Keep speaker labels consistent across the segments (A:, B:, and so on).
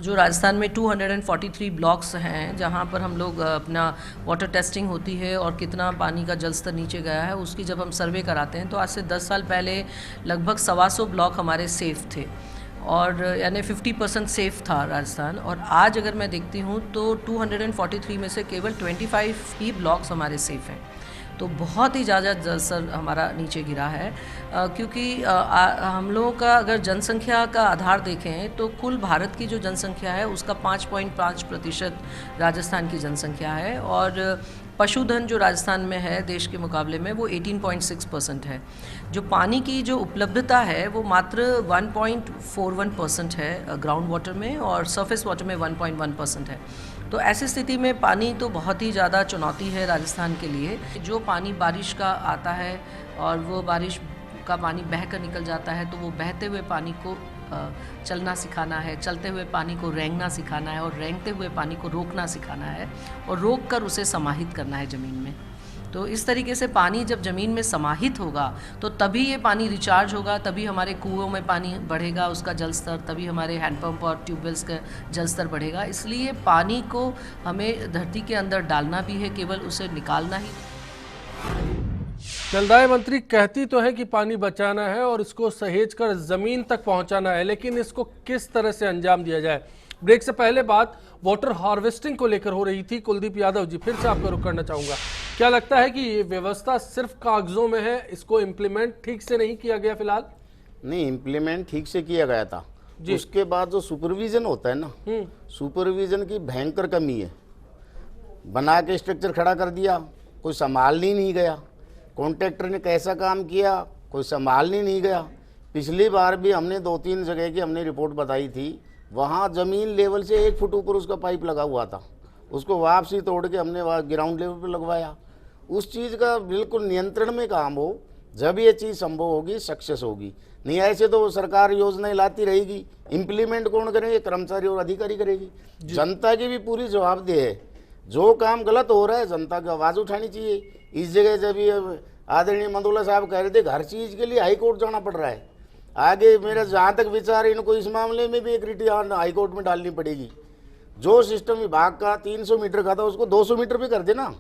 A: जो राजस्थान में 243 ब्लॉक्स हैं जहाँ पर हम लोग अपना वाटर टेस्टिंग होती है और कितना पानी का जल स्तर नीचे गया है उसकी जब हम सर्वे कराते हैं तो आज से 10 साल पहले लगभग 125 ब्लॉक हमारे सेफ़ थे और यानी 50% सेफ़ था राजस्थान। और आज अगर मैं देखती हूँ तो 243 में से केवल 25 ही ब्लॉक्स हमारे सेफ़ हैं। तो बहुत ही ज़्यादा जल स्तर हमारा नीचे गिरा है क्योंकि हम लोगों का अगर जनसंख्या का आधार देखें तो कुल भारत की जो जनसंख्या है उसका 5.5% राजस्थान की जनसंख्या है और पशुधन जो राजस्थान में है देश के मुकाबले में वो 18.6% है। जो पानी की जो उपलब्धता है वो मात्र 1.41% है ग्राउंड वाटर में और सरफेस वाटर में 1.1% है। तो ऐसी स्थिति में पानी तो बहुत ही ज़्यादा चुनौती है राजस्थान के लिए। जो पानी बारिश का आता है और वो बारिश का पानी बह कर निकल जाता है तो वो बहते हुए पानी को चलना सिखाना है, चलते हुए पानी को रेंगना सिखाना है और रेंगते हुए पानी को रोकना सिखाना है और रोक कर उसे समाहित करना है ज़मीन में। तो इस तरीके से पानी जब ज़मीन में समाहित होगा तो तभी ये पानी रिचार्ज होगा, तभी हमारे कुओं में पानी बढ़ेगा उसका जल स्तर, तभी हमारे हैंडपम्प और ट्यूबवेल्स का जल स्तर बढ़ेगा। इसलिए पानी को हमें धरती के अंदर डालना भी है, केवल उसे निकालना ही।
B: जलदाय मंत्री कहती तो है कि पानी बचाना है और इसको सहेज कर जमीन तक पहुंचाना है, लेकिन इसको किस तरह से अंजाम दिया जाए। ब्रेक से पहले बात वाटर हार्वेस्टिंग को लेकर हो रही थी। कुलदीप यादव जी, फिर से आपका रुख करना चाहूंगा, क्या लगता है कि ये व्यवस्था सिर्फ कागजों में है, इसको इम्प्लीमेंट ठीक से नहीं किया गया फिलहाल?
C: नहीं, इम्प्लीमेंट ठीक से किया गया था। उसके बाद जो सुपरविजन होता है ना, सुपरविजन की भयंकर कमी है। बना के स्ट्रक्चर खड़ा कर दिया, कोई संभालने नहीं गया। कॉन्ट्रैक्टर ने कैसा काम किया, कोई संभालने नहीं गया। पिछली बार भी हमने 2-3 जगह की हमने रिपोर्ट बताई थी, वहाँ ज़मीन लेवल से 1 फुट ऊपर उसका पाइप लगा हुआ था, उसको वापसी तोड़ के हमने ग्राउंड लेवल पर लगवाया। उस चीज़ का बिल्कुल नियंत्रण में काम हो, जब ये चीज़ संभव होगी, सक्सेस होगी। नहीं ऐसे तो सरकार योजनाएं लाती रहेगी, इम्प्लीमेंट कौन करेंगे? कर्मचारी और अधिकारी करेगी। जनता की भी पूरी जवाबदेही है। जो काम गलत हो रहा है जनता की आवाज़ उठानी चाहिए। इस जगह जब ये आदरणीय मंदोला साहब कह रहे थे हर चीज़ के लिए हाई कोर्ट जाना पड़ रहा है, आगे मेरा जहाँ तक विचार है इनको इस मामले में भी एक रिट हाई कोर्ट में डालनी पड़ेगी। जो सिस्टम विभाग का 300 मीटर का था उसको 200 मीटर पे कर देना।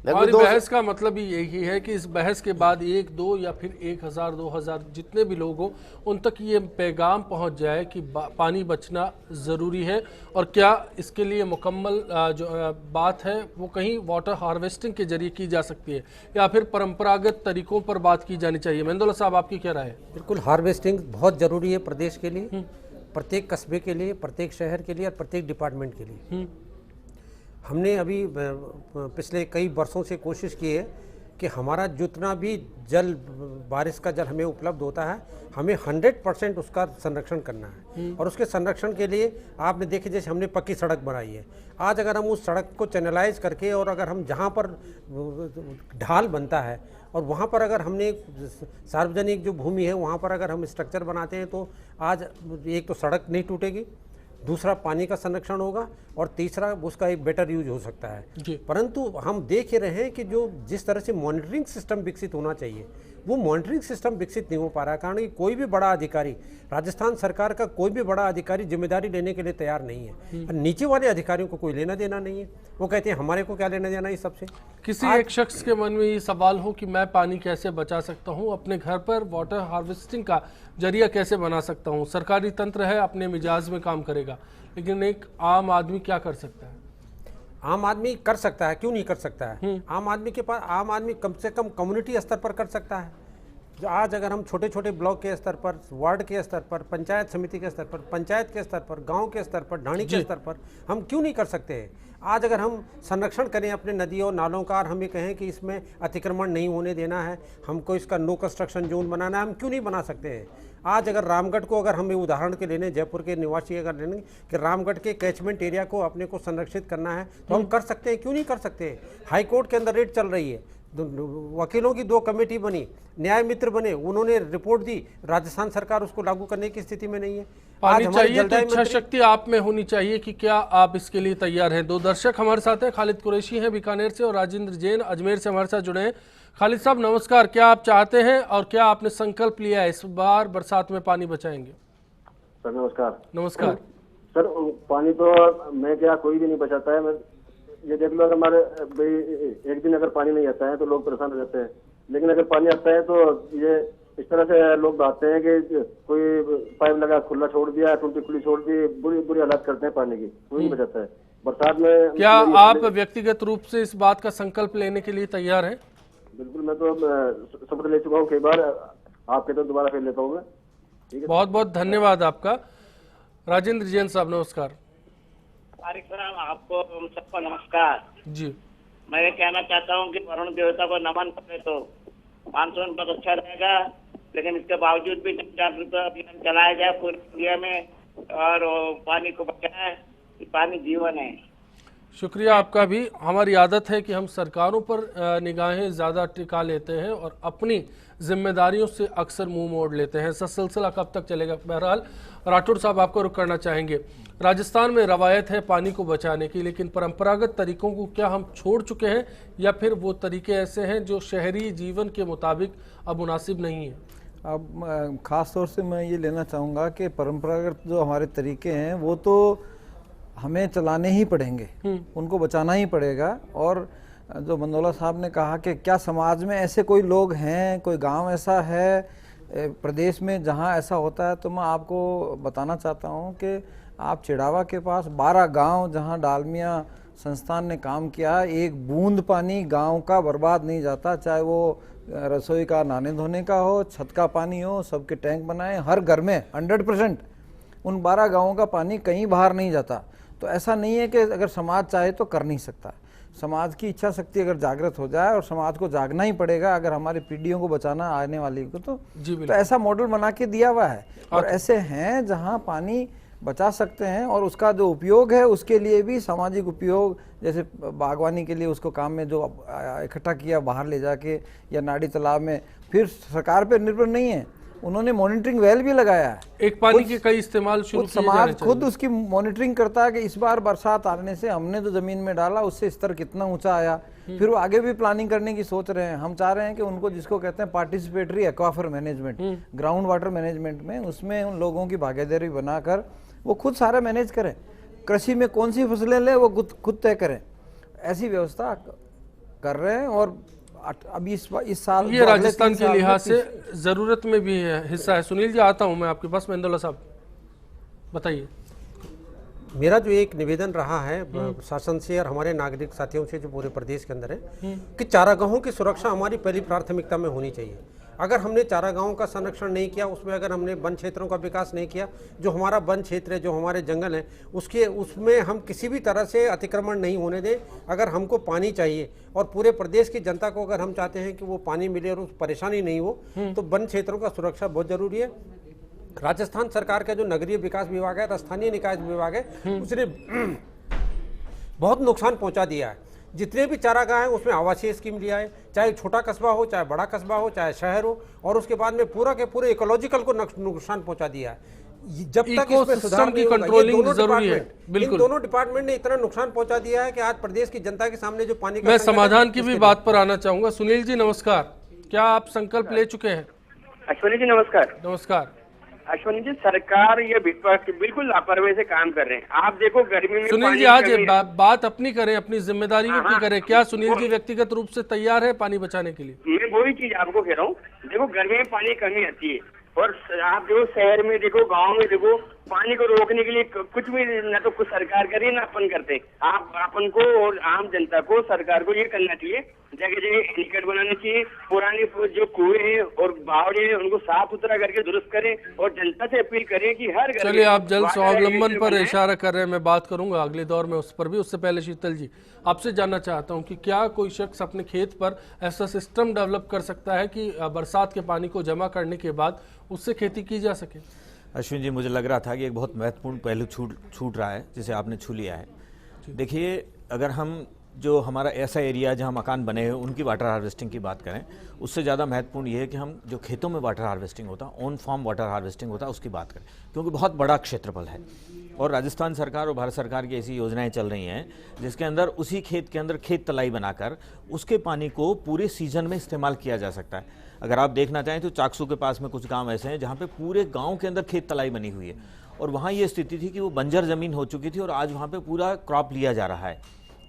B: और बहस का मतलब ही यही है कि इस बहस के बाद 1, 2 या फिर 1000, 2000 जितने भी लोग हों उन तक ये पैगाम पहुंच जाए कि पानी बचना ज़रूरी है। और क्या इसके लिए मुकम्मल जो बात है वो कहीं वाटर हार्वेस्टिंग के जरिए की जा सकती है या फिर परंपरागत तरीकों पर बात की जानी चाहिए? मंदोला साहब, आपकी क्या राय है?
D: बिल्कुल, हार्वेस्टिंग बहुत ज़रूरी है प्रदेश के लिए, प्रत्येक कस्बे के लिए, प्रत्येक शहर के लिए और प्रत्येक डिपार्टमेंट के लिए। हमने अभी पिछले कई वर्षों से कोशिश की है कि हमारा जितना भी जल, बारिश का जल हमें उपलब्ध होता है, हमें 100% उसका संरक्षण करना है। और उसके संरक्षण के लिए आपने देखे जैसे हमने पक्की सड़क बनाई है। आज अगर हम उस सड़क को चैनलाइज करके और अगर हम जहाँ पर ढाल बनता है और वहाँ पर अगर हमने सार्वजनिक जो भूमि है वहाँ पर अगर हम स्ट्रक्चर बनाते हैं तो आज एक तो सड़क नहीं टूटेगी, दूसरा पानी का संरक्षण होगा और तीसरा उसका एक बेटर यूज हो सकता है। परंतु हम देख रहे हैं कि जो जिस तरह से मॉनिटरिंग सिस्टम विकसित होना चाहिए वो मॉनिटरिंग सिस्टम विकसित नहीं हो पा रहा है, कारण कि कोई भी बड़ा अधिकारी, राजस्थान सरकार का कोई भी बड़ा अधिकारी जिम्मेदारी लेने के लिए तैयार नहीं है। और नीचे वाले अधिकारियों को कोई लेना देना नहीं है। वो कहते हैं हमारे को क्या लेना देना इस सबसे।
B: किसी एक शख्स के मन में ये सवाल हो कि मैं पानी कैसे बचा सकता हूँ, अपने घर पर वाटर हार्वेस्टिंग का जरिया कैसे बना सकता हूँ। सरकारी तंत्र है, अपने मिजाज में काम करेगा, लेकिन एक आम आदमी क्या कर सकता है?
D: आम आदमी कर सकता है, क्यों नहीं कर सकता है? आम आदमी के पास, आम आदमी कम से कम कम्युनिटी स्तर पर कर सकता है। जो आज अगर हम छोटे छोटे ब्लॉक के स्तर पर, वार्ड के स्तर पर, पंचायत समिति के स्तर पर, पंचायत के स्तर पर, गांव के स्तर पर, ढाणी के स्तर पर हम क्यों नहीं कर सकते हैं? आज अगर हम संरक्षण करें अपने नदियों और नालों का और हमें कहें कि इसमें अतिक्रमण नहीं होने देना है, हमको इसका नो कंस्ट्रक्शन जोन बनाना है, हम क्यों नहीं बना सकते हैं? आज अगर रामगढ़ को अगर हमें उदाहरण के लेने, जयपुर के निवासी अगर लेने कि रामगढ़ के कैचमेंट एरिया को अपने को संरक्षित करना है तो हम कर सकते हैं, क्यों नहीं कर सकते? हाई कोर्ट के अंदर रेड चल रही है, वकीलों की 2 कमेटी बनी, न्याय मित्र बने, उन्होंने रिपोर्ट दी, राजस्थान सरकार उसको लागू करने की स्थिति में नहीं है।
B: पानी चाहिए तो इच्छा शक्ति आप में होनी चाहिए कि क्या आप इसके लिए तैयार हैं? 2 दर्शक हमारे साथ हैं, खालिद कुरैशी हैं बीकानेर से और राजेंद्र जैन अजमेर से हमारे साथ जुड़े हैं। खालिद साहब नमस्कार, क्या आप चाहते हैं और क्या आपने संकल्प लिया है इस बार बरसात में पानी बचाएंगे?
E: सर नमस्कार।
B: नमस्कार।
E: सर पानी तो मैं क्या कोई भी नहीं बचाता है। मैं ये देख लो, अगर हमारे भाई एक दिन अगर पानी नहीं आता है तो लोग परेशान हो जाते हैं, लेकिन अगर पानी आता है तो ये इस तरह से लोग बताते हैं कि कोई पाइप लगा खुला छोड़ दिया, टूटी खुली छोड़ दी, बुरी बुरी हालत करते हैं पानी की, कोई नहीं बचाता है। बरसात में
B: क्या आप व्यक्तिगत रूप से इस बात का संकल्प लेने के लिए तैयार हैं?
E: बिल्कुल, मैं तो शपथ ले चुका हूँ कई बार, आपके तो दोबारा फिर लेता हूँ मैं। ठीक है,
B: बहुत बहुत धन्यवाद आपका। राजेंद्र जैन साहब नमस्कार।
F: तारिक साहब, आपको हम सबको नमस्कार
B: जी,
F: मैं ये कहना चाहता हूँ कि वरुण देवता को नमन करे तो मानसून बहुत अच्छा रहेगा, लेकिन इसके बावजूद भी जन जागरूकता अभियान चलाया जाए पूरी इंडिया में और पानी को बचाए। पानी जीवन है।
B: शुक्रिया आपका भी। हमारी आदत है कि हम सरकारों पर निगाहें ज़्यादा टिका लेते हैं और अपनी जिम्मेदारियों से अक्सर मुंह मोड़ लेते हैं। ऐसा सिलसिला कब तक चलेगा? बहरहाल राठौड़ साहब आपको रुक करना चाहेंगे। राजस्थान में रवायत है पानी को बचाने की, लेकिन परंपरागत तरीकों को क्या हम छोड़ चुके हैं या फिर वो तरीके ऐसे हैं जो शहरी जीवन के मुताबिक अब मुनासिब नहीं है?
G: अब ख़ास तौर से मैं ये लेना चाहूँगा कि परंपरागत जो हमारे तरीके हैं वो तो हमें चलाने ही पड़ेंगे, उनको बचाना ही पड़ेगा। और जो मंदोला साहब ने कहा कि क्या समाज में ऐसे कोई लोग हैं, कोई गांव ऐसा है प्रदेश में जहां ऐसा होता है, तो मैं आपको बताना चाहता हूं कि आप चिड़ावा के पास 12 गांव जहां डालमिया संस्थान ने काम किया, एक बूंद पानी गांव का बर्बाद नहीं जाता, चाहे वो रसोई का नहाने धोने का हो, छत का पानी हो, सबके टैंक बनाए हर घर में 100%। उन 12 गांवों का पानी कहीं बाहर नहीं जाता। तो ऐसा नहीं है कि अगर समाज चाहे तो कर नहीं सकता। समाज की इच्छा शक्ति अगर जागृत हो जाए, और समाज को जागना ही पड़ेगा अगर हमारी पीढ़ियों को बचाना आने वाली को, तो ऐसा मॉडल बना के दिया हुआ है। और ऐसे हैं जहां पानी बचा सकते हैं और उसका जो उपयोग है उसके लिए भी सामाजिक उपयोग, जैसे बागवानी के लिए उसको काम में जो इकट्ठा किया बाहर ले जाके या नाड़ी तालाब में, फिर सरकार पर निर्भर नहीं है, उन्होंने मॉनिटरिंग वेल भी लगाया है।
B: एक पानी के कई इस्तेमाल शुरू किए जाने
G: समाज
B: चाहिए।
G: खुद उसकी मॉनिटरिंग करता है कि इस बार बरसात आने से हमने जो जमीन में डाला उससे स्तर कितना ऊंचा आया, फिर वो आगे भी प्लानिंग करने की सोच रहे हैं। हम चाह रहे हैं कि उनको, जिसको कहते हैं participatory aquifer management, ground water management में, उसमें उन लोगों की भागीदारी बनाकर वो खुद सारा मैनेज करें। कृषि में कौन सी फसलें लें वो खुद तय करें, ऐसी व्यवस्था कर रहे हैं। और अभी इस साल
B: ये राजस्थान के लिहाज से जरूरत में भी है, हिस्सा है। सुनील जी, आता हूं मैं आपके पास। मंदोला साहब बताइए।
D: मेरा जो एक निवेदन रहा है शासन से और हमारे नागरिक साथियों से जो पूरे प्रदेश के अंदर है कि चारागाहों की सुरक्षा हमारी पहली प्राथमिकता में होनी चाहिए। अगर हमने चारागाहों का संरक्षण नहीं किया, उसमें अगर हमने वन क्षेत्रों का विकास नहीं किया, जो हमारा वन क्षेत्र है, जो हमारे जंगल हैं, उसमें हम किसी भी तरह से अतिक्रमण नहीं होने दें। अगर हमको पानी चाहिए और पूरे प्रदेश की जनता को अगर हम चाहते हैं कि वो पानी मिले और उस परेशानी नहीं हो, तो वन क्षेत्रों का सुरक्षा बहुत जरूरी है। राजस्थान सरकार का जो नगरीय विकास विभाग है, स्थानीय निकाय विभाग है, उसने बहुत नुकसान पहुंचा दिया है। जितने भी चारागाह हैं उसमें आवासीय स्कीम लिया है, चाहे छोटा कस्बा हो, चाहे बड़ा कस्बा हो, चाहे शहर हो, और उसके बाद में पूरा के पूरे इकोलॉजिकल को नुकसान पहुंचा दिया है। जब तक इसमें सुधार नहीं होगा, इन दोनों डिपार्टमेंट ने इतना नुकसान पहुंचा दिया है कि आज प्रदेश की जनता के सामने जो पानी का,
B: मैं समाधान की भी बात पर आना चाहूंगा। सुनील जी नमस्कार, क्या आप संकल्प ले चुके हैं?
F: अश्विनी जी नमस्कार।
B: नमस्कार।
F: अश्विनी जी, सरकार ये बिल्कुल लापरवाही से काम कर रहे हैं। आप देखो गर्मी में
B: सुनील जी, आज बात अपनी करें, अपनी जिम्मेदारियों की करें। क्या सुनील जी व्यक्तिगत रूप से तैयार है पानी बचाने के लिए?
F: मैं वही चीज आपको कह रहा हूँ। देखो गर्मी में पानी की कमी आती है, और आप देखो शहर में देखो, गांव में देखो, पानी को रोकने के लिए कुछ भी ना तो कुछ सरकार करे ना अपन करते। आप अपन को और आम जनता को, सरकार को ये करना चाहिए, जगह जगह एनीकट बनाने चाहिए, पुराने जो कुएं हैं और बावड़े हैं उनको साफ सुथरा करके दुरुस्त करें, और जनता से अपील करें कि हर घर।
B: चलिए, आप जल स्वावलंबन पर इशारा कर रहे हैं, मैं बात करूंगा अगले दौर में उस पर भी। उससे पहले शीतल जी, आपसे जानना चाहता हूं कि क्या कोई शख्स अपने खेत पर ऐसा सिस्टम डेवलप कर सकता है कि बरसात के पानी को जमा करने के बाद उससे खेती की जा सके?
H: अश्विन जी, मुझे लग रहा था कि एक बहुत महत्वपूर्ण पहलू छूट रहा है, जिसे आपने छू लिया है। देखिए, अगर हम जो हमारा ऐसा एरिया जहाँ मकान बने हैं उनकी वाटर हार्वेस्टिंग की बात करें, उससे ज़्यादा महत्वपूर्ण ये है कि हम जो खेतों में वाटर हार्वेस्टिंग होता है, ऑन फार्म वाटर हार्वेस्टिंग होता है, उसकी बात करें, क्योंकि बहुत बड़ा क्षेत्रफल है और राजस्थान सरकार और भारत सरकार की ऐसी योजनाएं चल रही हैं जिसके अंदर उसी खेत के अंदर खेत तलाई बनाकर उसके पानी को पूरे सीजन में इस्तेमाल किया जा सकता है। अगर आप देखना चाहें तो चाकसू के पास में कुछ गाँव ऐसे हैं जहाँ पे पूरे गाँव के अंदर खेत तलाई बनी हुई है और वहाँ ये स्थिति थी कि वो बंजर ज़मीन हो चुकी थी और आज वहाँ पर पूरा क्रॉप लिया जा रहा है।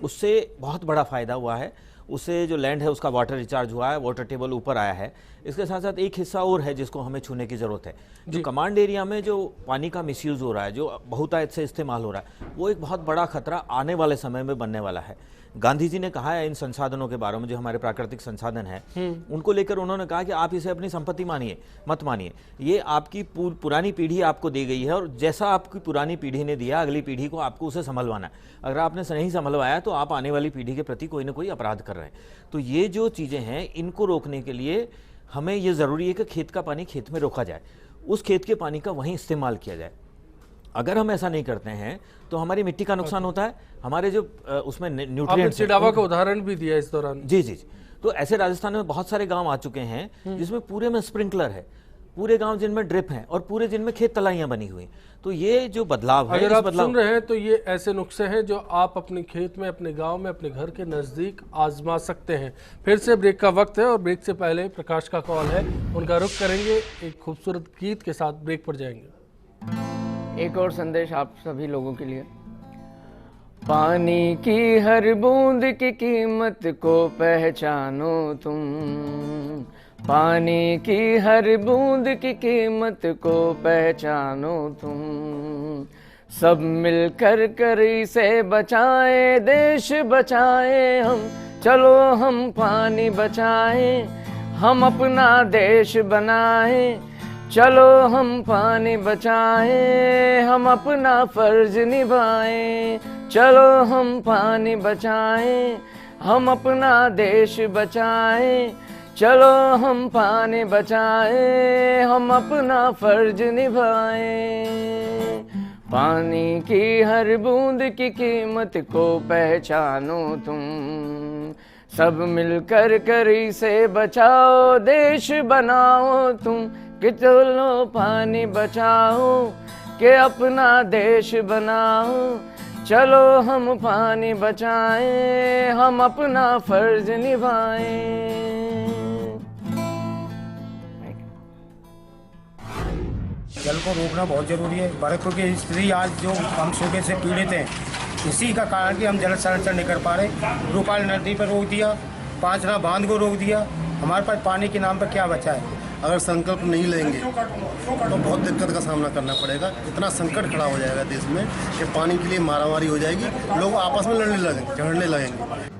H: उससे बहुत बड़ा फ़ायदा हुआ है, उससे जो लैंड है उसका वाटर रिचार्ज हुआ है, वाटर टेबल ऊपर आया है। इसके साथ साथ एक हिस्सा और है जिसको हमें छूने की ज़रूरत है। जो कमांड एरिया में जो पानी का मिसयूज़ हो रहा है, जो बहुतायत से इस्तेमाल हो रहा है, वो एक बहुत बड़ा खतरा आने वाले समय में बनने वाला है। गांधी जी ने कहा है इन संसाधनों के बारे में, जो हमारे प्राकृतिक संसाधन हैं उनको लेकर उन्होंने कहा कि आप इसे अपनी संपत्ति मानिए, मत मानिए, ये आपकी पुरानी पीढ़ी आपको दी गई है और जैसा आपकी पुरानी पीढ़ी ने दिया अगली पीढ़ी को आपको उसे संभलवाना है। अगर आपने नहीं संभलवाया तो आप आने वाली पीढ़ी के प्रति कोई ना कोई अपराध कर रहे हैं। तो ये जो चीज़ें हैं इनको रोकने के लिए हमें ये ज़रूरी है कि खेत का पानी खेत में रोका जाए, उस खेत के पानी का वहीं इस्तेमाल किया जाए। अगर हम ऐसा नहीं करते हैं तो हमारी मिट्टी का नुकसान होता है, हमारे जो उसमें न्यूट्रिएंट्स हैं।
B: चिड़ावा का उदाहरण भी दिया इस दौरान।
H: जी जी जी। तो ऐसे राजस्थान में बहुत सारे गांव आ चुके हैं जिसमें पूरे में स्प्रिंकलर है, पूरे गांव जिनमें ड्रिप हैं और पूरे जिनमें खेत तलाइयां बनी हुई। तो ये जो बदलाव है,
B: अगर आप सुन रहे हैं तो ये ऐसे नुस्खे हैं जो आप अपने खेत में, अपने गांव में, अपने घर के नज़दीक आजमा सकते हैं। फिर से ब्रेक का वक्त है और ब्रेक से पहले प्रकाश का कॉल है, उनका रुख करेंगे, एक खूबसूरत गीत के साथ ब्रेक पर जाएंगे।
I: एक और संदेश आप सभी लोगों के लिए। पानी की हर बूंद की कीमत को पहचानो तुम, पानी की हर बूंद की कीमत को पहचानो तुम। सब मिलकर कर इसे बचाए, देश बचाए हम, चलो हम पानी बचाए, हम अपना देश बनाए, चलो हम पानी बचाए, हम अपना फर्ज निभाए, चलो हम पानी बचाए, हम अपना देश बचाए, चलो हम पानी बचाए, हम अपना फर्ज निभाए। पानी की हर बूंद की कीमत को पहचानो तुम, सब मिलकर कर इसे बचाओ, देश बनाओ तुम, कि चलो पानी बचाओ, के अपना देश बनाओ, चलो हम पानी बचाएं, हम अपना फर्ज निभाएं।
J: जल को रोकना बहुत जरूरी है। भारत की स्थिति आज जो हम सूखे से पीड़ित हैं, इसी का कारण कि हम जल संरक्षण नहीं कर पा रहे। रूपाल नदी पर रोक दिया, पांचना बांध को रोक दिया, हमारे पास पानी के नाम पर क्या बचा है?
K: अगर संकल्प नहीं लेंगे तो बहुत दिक्कत का सामना करना पड़ेगा। इतना संकट खड़ा हो जाएगा देश में कि पानी के लिए मारामारी हो जाएगी, लोग आपस में लड़ने लगेंगे, झगड़ने लगेंगे।